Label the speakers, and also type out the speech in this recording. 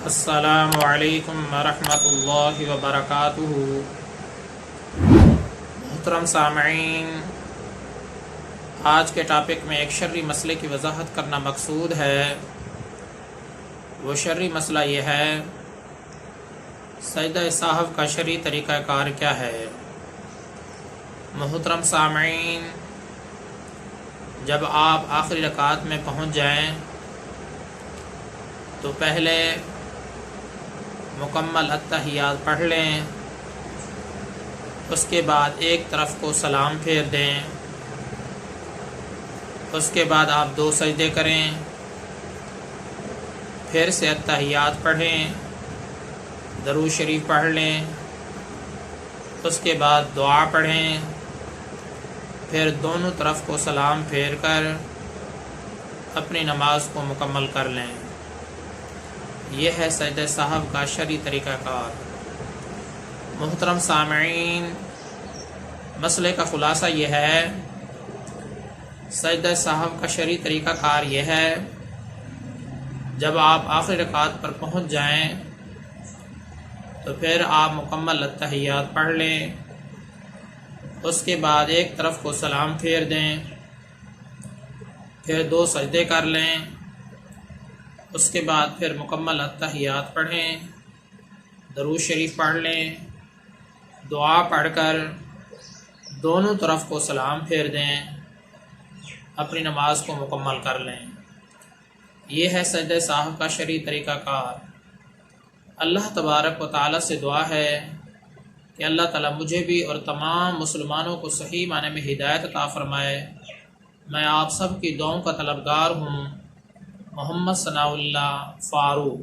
Speaker 1: السلام علیکم ورحمۃ اللہ وبرکاتہ۔ محترم سامعین، آج کے ٹاپک میں ایک شرعی مسئلے کی وضاحت کرنا مقصود ہے۔ وہ شرعی مسئلہ یہ ہے، سجدہ سہو کا شرعی طریقہ کار کیا ہے۔ محترم سامعین، جب آپ آخری رکعت میں پہنچ جائیں تو پہلے مکمل التحیات پڑھ لیں، اس کے بعد ایک طرف کو سلام پھیر دیں، اس کے بعد آپ 2 سجدے کریں، پھر سے التحیات پڑھیں، درود شریف پڑھ لیں، اس کے بعد دعا پڑھیں، پھر دونوں طرف کو سلام پھیر کر اپنی نماز کو مکمل کر لیں۔ یہ ہے سجدہ سہو کا شرعی طریقہ کار۔ محترم سامعین، مسئلے کا خلاصہ یہ ہے، سجدہ سہو کا شرعی طریقہ کار یہ ہے، جب آپ آخری رکعت پر پہنچ جائیں تو پھر آپ مکمل التحیات پڑھ لیں، اس کے بعد ایک طرف کو سلام پھیر دیں، پھر 2 سجدے کر لیں، اس کے بعد پھر مکمل التحیات پڑھیں، درود شریف پڑھ لیں، دعا پڑھ کر دونوں طرف کو سلام پھیر دیں، اپنی نماز کو مکمل کر لیں۔ یہ ہے سجدہ سہو کا شرعی طریقہ کار۔ اللہ تبارک و تعالی سے دعا ہے کہ اللہ تعالیٰ مجھے بھی اور تمام مسلمانوں کو صحیح معنی میں ہدایت عطا فرمائے۔ میں آپ سب کی دعاؤں کا طلبگار ہوں۔ محمد ثناء اللہ فاروق۔